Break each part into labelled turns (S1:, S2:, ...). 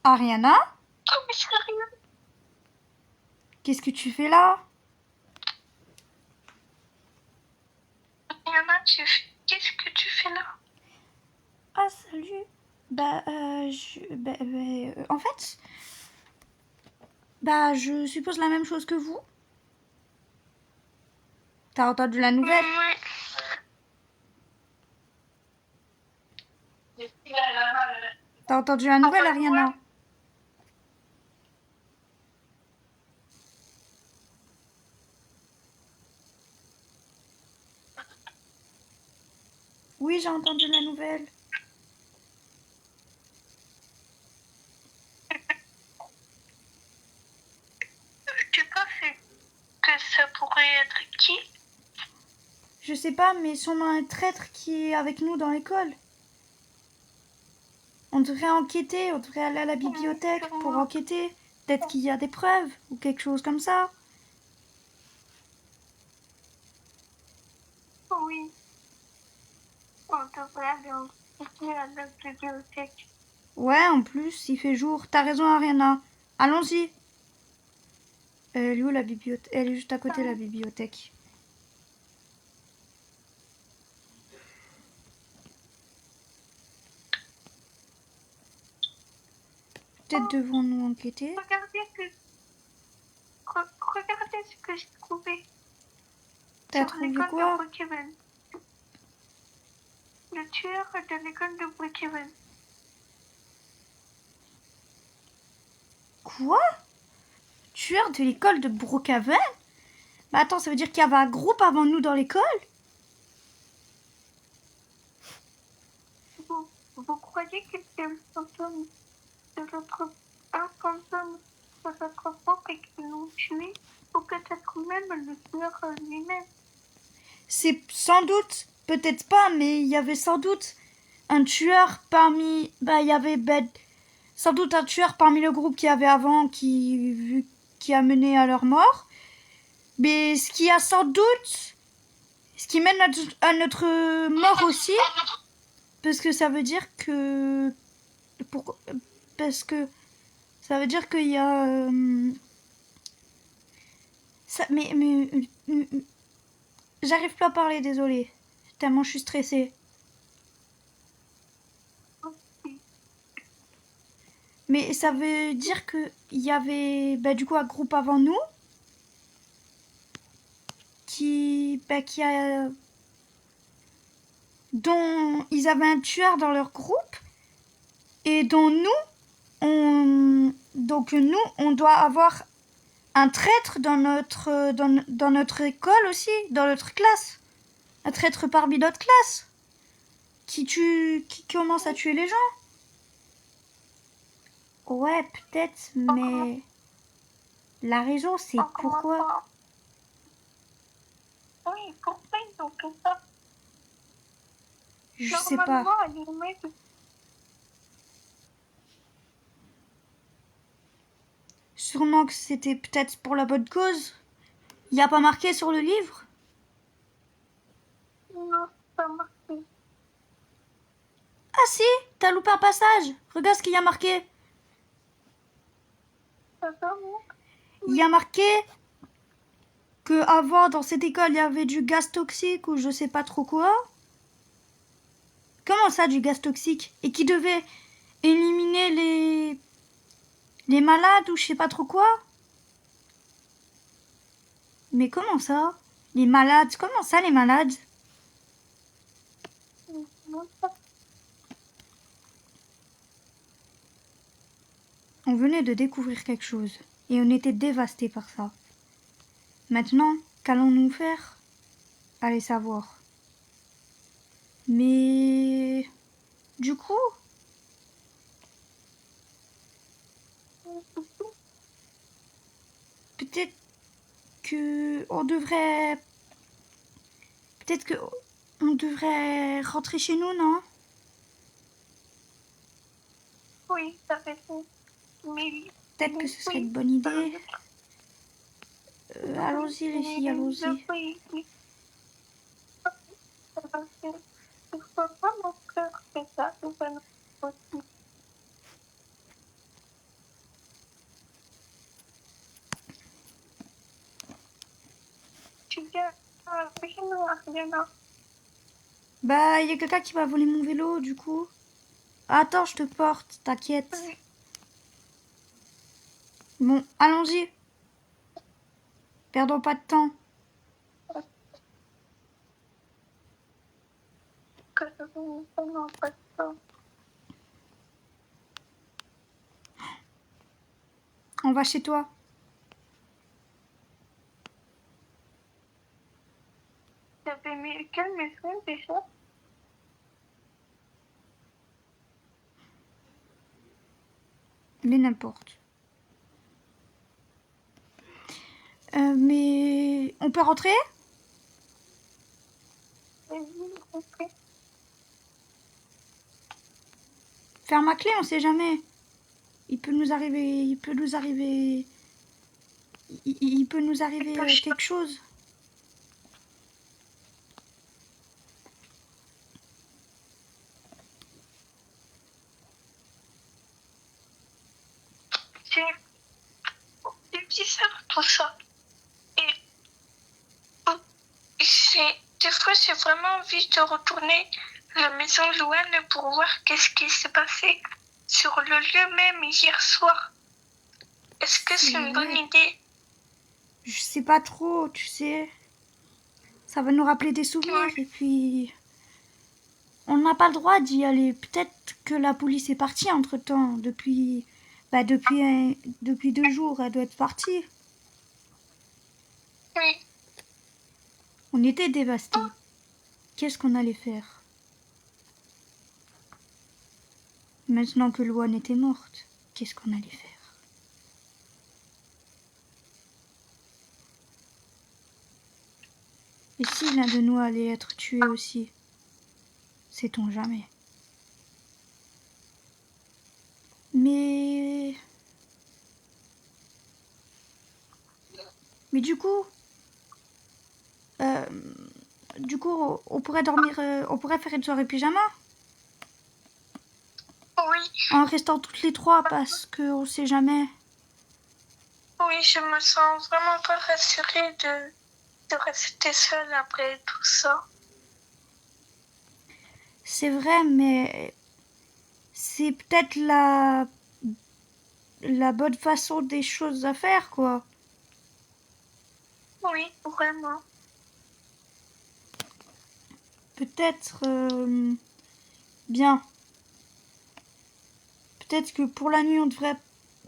S1: Ariana,
S2: Oh, mais sérieux?
S1: qu'est-ce que tu fais là?
S2: Yana, qu'est-ce que tu fais là?
S1: Ah, salut. En fait, je suppose la même chose que vous. T'as entendu la nouvelle?
S2: Ouais.
S1: T'as entendu la nouvelle, Ariana? Oui, j'ai entendu la nouvelle.
S2: Tu penses que ça pourrait être qui?
S1: Je sais pas, mais sûrement un traître qui est avec nous dans l'école. On devrait enquêter, on devrait aller à la bibliothèque pour enquêter. Peut-être qu'il y a des preuves ou quelque chose comme ça.
S2: Oui. On devrait aller enquêter à la bibliothèque.
S1: Ouais, en plus, il fait jour. T'as raison, Ariana. Allons-y. Elle est où la bibliothèque? Elle est juste à côté de la bibliothèque. Peut-être devons-nous enquêter.
S2: Regardez ce que j'ai trouvé.
S1: T'as
S2: Sur
S1: trouvé
S2: l'école de
S1: quoi?
S2: Brookhaven. Le tueur de l'école de Brookhaven.
S1: Quoi? Tueur de l'école de Brookhaven? Bah attends, ça veut dire qu'il y avait un groupe avant nous dans l'école?
S2: Vous croyez que c'est un fantôme de notre groupe et qu'ils l'ont tué? Ou peut-être même le tueur lui-même?
S1: C'est sans doute, peut-être pas, mais il y avait sans doute un tueur parmi... il y avait sans doute un tueur parmi le groupe qu'il y avait avant qui a mené à leur mort. Mais ce qui a sans doute... Ce qui mène à notre mort aussi, parce que ça veut dire que... Parce que ça veut dire qu'il y a... J'arrive pas à parler, désolée. Tellement je suis stressée. Mais ça veut dire qu'il y avait du coup un groupe avant nous qui a... dont ils avaient un tueur dans leur groupe et dont on doit avoir un traître dans notre école aussi, dans notre classe. Un traître parmi notre classe qui commence à tuer les gens. Ouais, peut-être, mais la raison c'est pourquoi.
S2: Oui, pourquoi ils ont fait ça?
S1: Je sais pas. Sûrement que c'était peut-être pour la bonne cause. Il n'y a pas marqué sur le livre?
S2: Non, pas marqué.
S1: Ah si, t'as loupé un passage. Regarde ce qu'il y a marqué. Il y a marqué que avant dans cette école il y avait du gaz toxique ou je sais pas trop quoi. Comment ça du gaz toxique? Et qui devait éliminer les malades ou je sais pas trop quoi? Mais comment ça? Les malades? Comment ça les malades? On venait de découvrir quelque chose et on était dévastés par ça. Maintenant, qu'allons-nous faire? Allez savoir. Mais du coup, peut-être que on devrait peut-être que on devrait rentrer chez nous, non?
S2: Oui, ça fait ça. Mais
S1: Peut-être que ce serait une bonne idée. Allons-y les filles, allons-y.
S2: Tu viens avec nous, Ariana.
S1: Bah, il y a quelqu'un qui m'a volé mon vélo, du coup. Attends, je te porte, t'inquiète.
S2: Oui.
S1: Bon, allons-y. Perdons pas de temps.
S2: Que je vous vraiment pas de temps.
S1: On va chez toi.
S2: T'avais mis quelle maison déjà?
S1: Mais n'importe. Mais on peut rentrer?
S2: Et oui, ok.
S1: Ferme ma clé, on sait jamais. Il peut nous arriver, il peut nous arriver, il peut nous arriver quelque chose.
S2: C'est bizarre tout ça. Et des fois, j'ai vraiment envie de retourner à la maison de Louane pour voir qu'est-ce qui s'est passé sur le lieu même hier soir. Est-ce que c'est une bonne idée?
S1: Je sais pas trop, tu sais. Ça va nous rappeler des souvenirs
S2: Oui.
S1: et puis on n'a pas le droit d'y aller. Peut-être que la police est partie entre-temps. Depuis 2 jours, elle doit être partie.
S2: Oui.
S1: On était dévastés. Qu'est-ce qu'on allait faire? Maintenant que Louane était morte, qu'est-ce qu'on allait faire? Et si l'un de nous allait être tué aussi? Sait-on jamais? Mais euh, du coup, on pourrait dormir, on pourrait faire une soirée pyjama
S2: Oui.
S1: en restant toutes les trois parce qu'on sait jamais.
S2: Oui, je me sens vraiment pas rassurée de rester seule après tout ça.
S1: C'est vrai, mais c'est peut-être la bonne façon des choses à faire, quoi.
S2: Oui, vraiment.
S1: Peut-être bien. Peut-être que pour la nuit, on devrait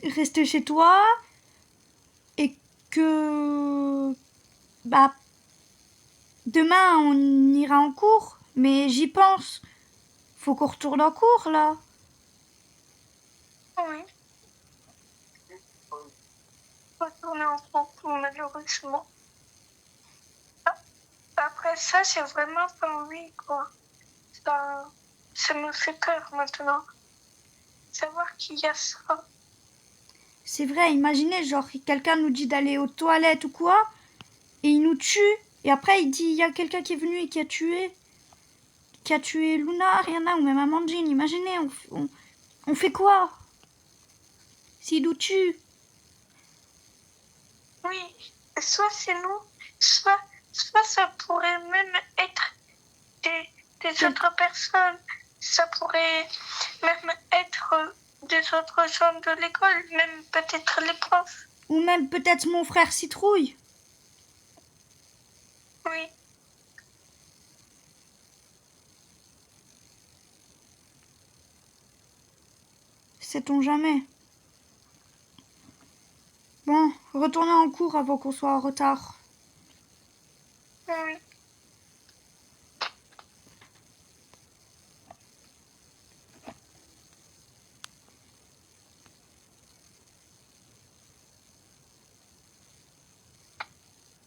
S1: rester chez toi et que bah demain on ira en cours. Mais j'y pense. Faut qu'on retourne en cours là.
S2: Oui. Retourner en cours, malheureusement. Après ça, j'ai vraiment pas envie, quoi. Ça me fait peur maintenant. Savoir qu'il y a ça.
S1: C'est vrai, imaginez, genre quelqu'un nous dit d'aller aux toilettes ou quoi, et il nous tue, et après il dit il y a quelqu'un qui est venu et qui a tué Luna, Rihanna ou même Amandine. Imaginez, on fait quoi s'il nous tue?
S2: Oui, soit c'est nous, soit ça pourrait même être des autres personnes. Ça pourrait même être des autres gens de l'école, même peut-être les profs.
S1: Ou même peut-être mon frère Citrouille.
S2: Oui.
S1: Sait-on jamais? Bon, retournez en cours avant qu'on soit en retard.
S2: Oui.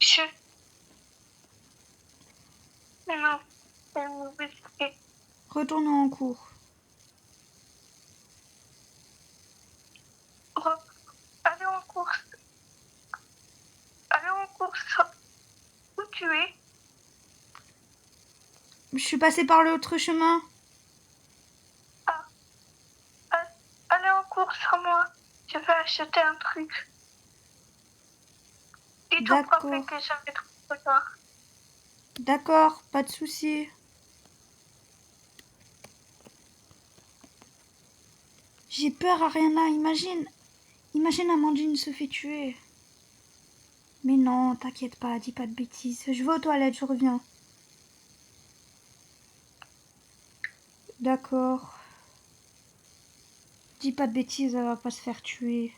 S2: Je... Non, c'est une mauvaise idée.
S1: Retournons en cours.
S2: Allez en course. Allez en course. Où tu es?
S1: Je suis passée par l'autre chemin.
S2: Ah, allez en course à moi. Je vais acheter un truc. Dites au prof
S1: D'accord.
S2: que j'avais trouvé. D'accord.
S1: D'accord, pas de souci. J'ai peur, Ariana, imagine Amandine se fait tuer. Mais non, t'inquiète pas, dis pas de bêtises. Je vais aux toilettes, je reviens. D'accord. Dis pas de bêtises, elle va pas se faire tuer.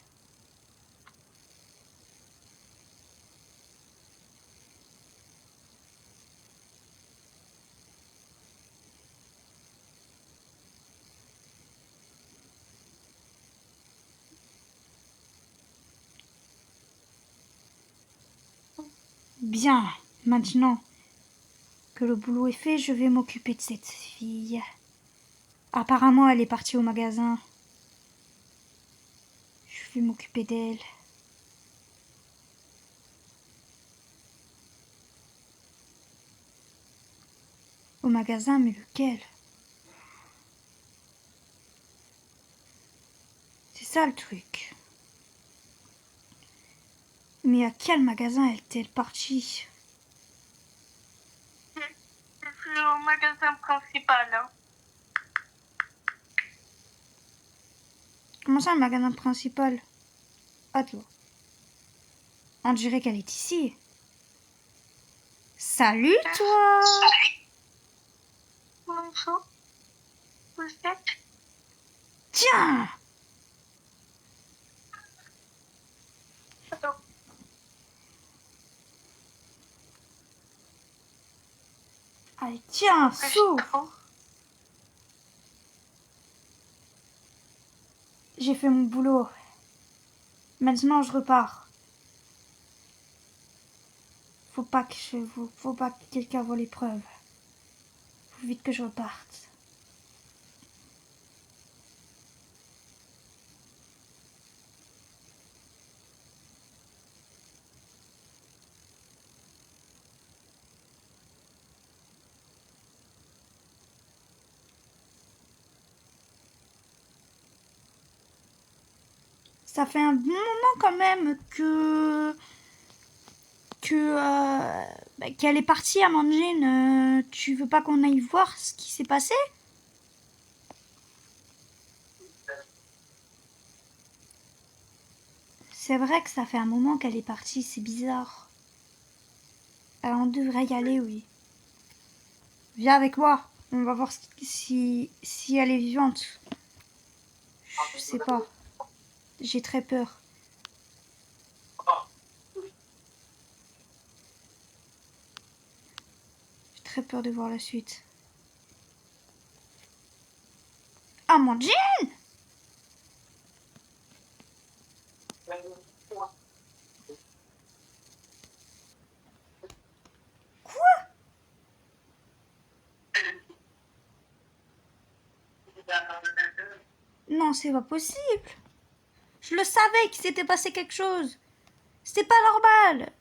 S1: Bien, maintenant que le boulot est fait, je vais m'occuper de cette fille. Apparemment, elle est partie au magasin. Je vais m'occuper d'elle. Au magasin, mais lequel? C'est ça le truc. Mais à quel magasin est-elle partie?
S2: Je suis au magasin principal. Hein.
S1: Comment ça, le magasin principal? Attends. On dirait qu'elle est ici. Salut, toi!
S2: Bonjour. Vous êtes
S1: Tiens!
S2: Attends.
S1: Allez, tiens, souffle! J'ai fait mon boulot. Maintenant, je repars. Faut pas que quelqu'un voie les preuves. Faut vite que je reparte. Ça fait un bon moment quand même qu'elle est partie, Amandine. Tu veux pas qu'on aille voir ce qui s'est passé? C'est vrai que ça fait un moment qu'elle est partie, c'est bizarre. On devrait y aller, oui. Viens avec moi, on va voir si elle est vivante. Je sais pas, j'ai très peur. J'ai très peur de voir la suite. Amandine! Quoi? Non, c'est pas possible. Je le savais qu'il s'était passé quelque chose. C'était pas normal.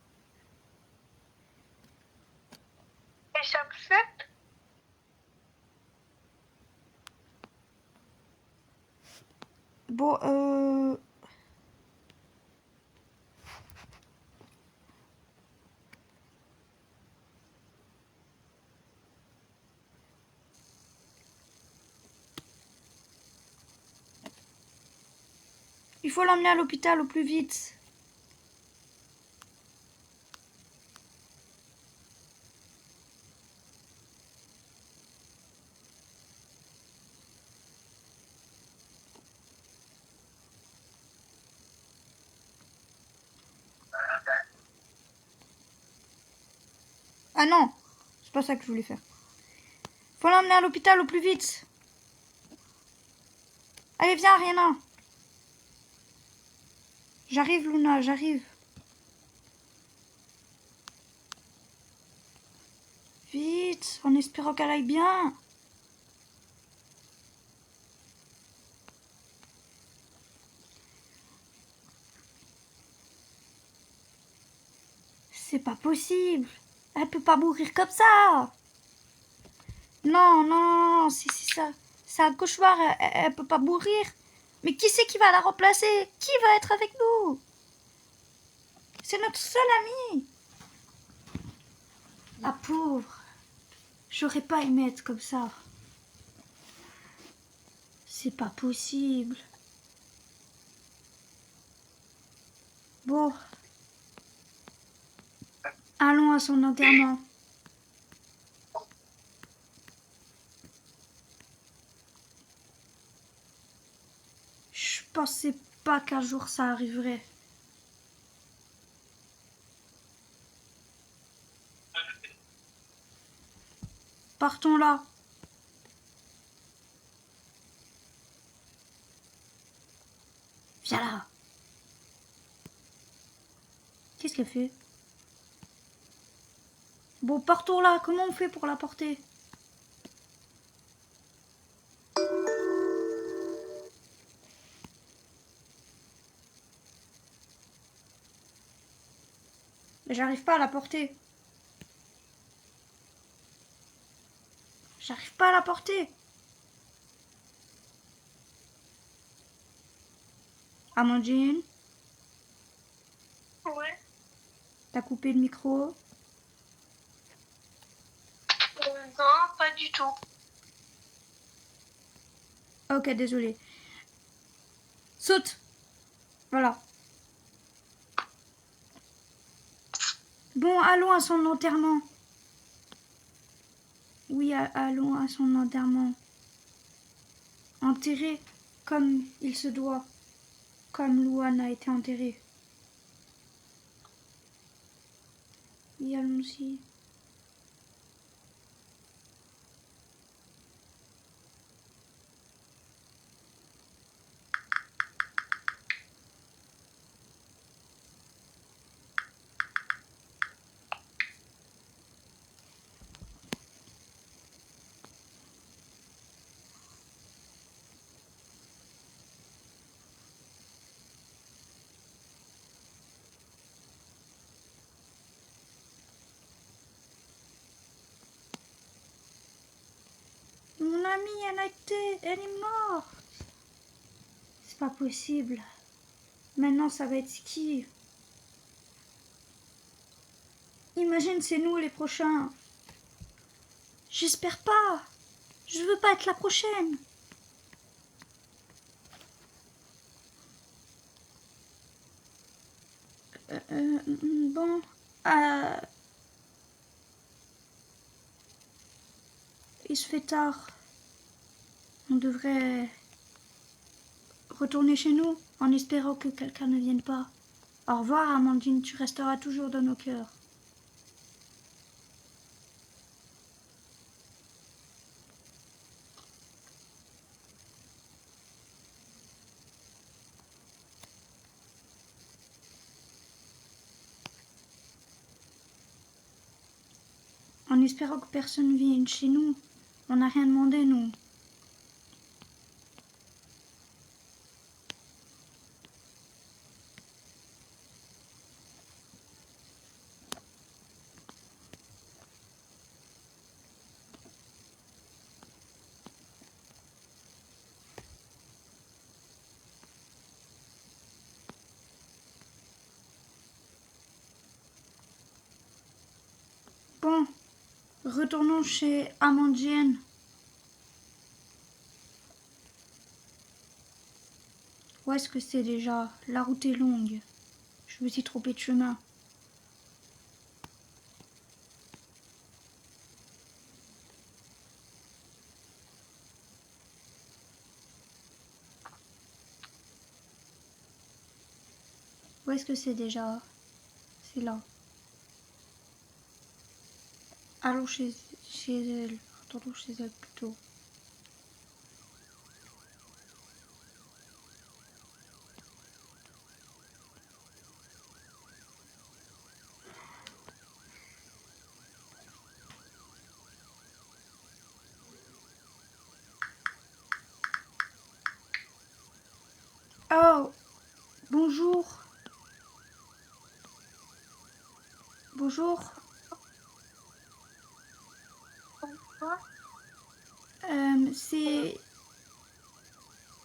S2: Et ça me fait
S1: Bon, il faut l'emmener à l'hôpital au plus vite. Ah non, c'est pas ça que je voulais faire. Faut l'emmener à l'hôpital au plus vite. Allez, viens, Ariana. J'arrive, Luna, j'arrive. Vite, en espérant qu'elle aille bien. C'est pas possible. Elle peut pas mourir comme ça. Non, non, non, non, c'est ça. C'est un cauchemar, elle peut pas mourir. Mais qui c'est qui va la remplacer? Qui va être avec nous? C'est notre seule amie. Ah pauvre. J'aurais pas aimé être comme ça. C'est pas possible. Bon. Allons à son enterrement. Je pensais pas qu'un jour ça arriverait. Partons là. Viens là. Qu'est-ce qu'elle fait? Bon, partons là. Comment on fait pour la porter? J'arrive pas à la porter. J'arrive pas à la porter. Amandine,
S2: Ouais.
S1: t'as coupé le micro?
S2: Non, pas du tout.
S1: Ok, désolé. Saute. Voilà. Bon, allons à son enterrement. Oui, allons à son enterrement. Enterré comme il se doit. Comme Louane a été enterrée. Oui, allons-y. Mon amie, elle est morte. C'est pas possible. Maintenant, ça va être qui? Imagine, c'est nous les prochains. J'espère pas. Je veux pas être la prochaine. Bon. Euh, il se fait tard. On devrait retourner chez nous en espérant que quelqu'un ne vienne pas. Au revoir, Amandine. Tu resteras toujours dans nos cœurs. En espérant que personne ne vienne chez nous. On n'a rien demandé, nous. Bon, retournons chez Amandine. Où est-ce que c'est déjà? La route est longue. Je me suis trompée de chemin. Où est-ce que c'est déjà? C'est là. Allons chez elle. Retournons chez elle plutôt. Oh, bonjour. Bonjour.
S2: Pourquoi?
S1: C'est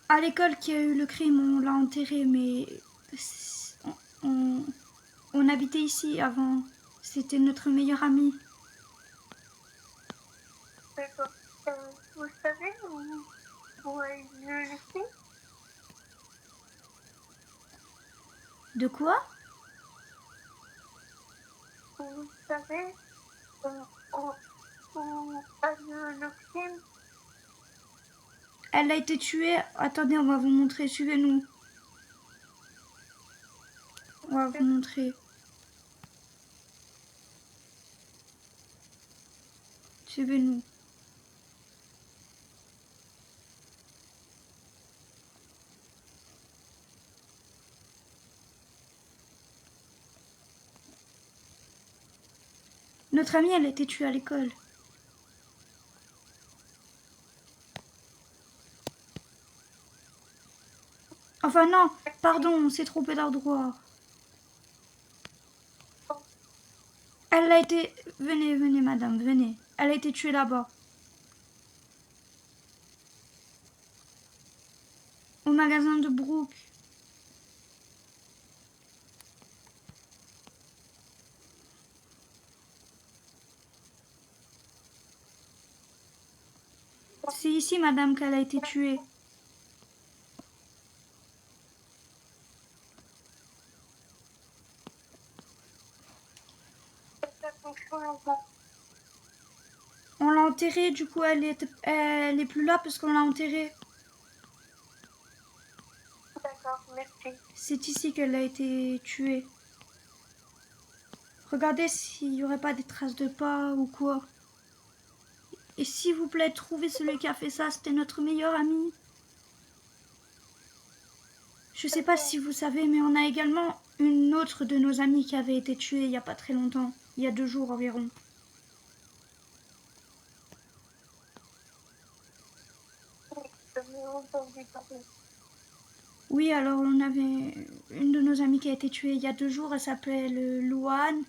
S1: à l'école qu'il y a eu le crime. On l'a enterré, mais on, on habitait ici avant. C'était notre meilleur ami.
S2: vous savez où est le lycée?
S1: De quoi?
S2: Vous savez où a le crime?
S1: Elle a été tuée. Attendez, on va vous montrer. Suivez-nous. On va vous montrer. Suivez-nous. Notre amie, elle a été tuée à l'école. Enfin non, pardon, on s'est trompé d'endroit. Elle a été... Venez, venez madame, venez. Elle a été tuée là-bas. Au magasin de Brooke. C'est ici madame qu'elle a été tuée. On l'a enterrée, du coup elle est plus là parce qu'on l'a enterrée.
S2: D'accord, merci.
S1: C'est ici qu'elle a été tuée. Regardez s'il n'y aurait pas des traces de pas ou quoi. Et s'il vous plaît, trouvez celui qui a fait ça, c'était notre meilleur ami. Je sais pas si vous savez, mais on a également une autre de nos amies qui avait été tuée il y a pas très longtemps. Il y a 2 jours environ. Oui, alors on avait une de nos amies qui a été tuée il y a 2 jours. Elle s'appelle Louane.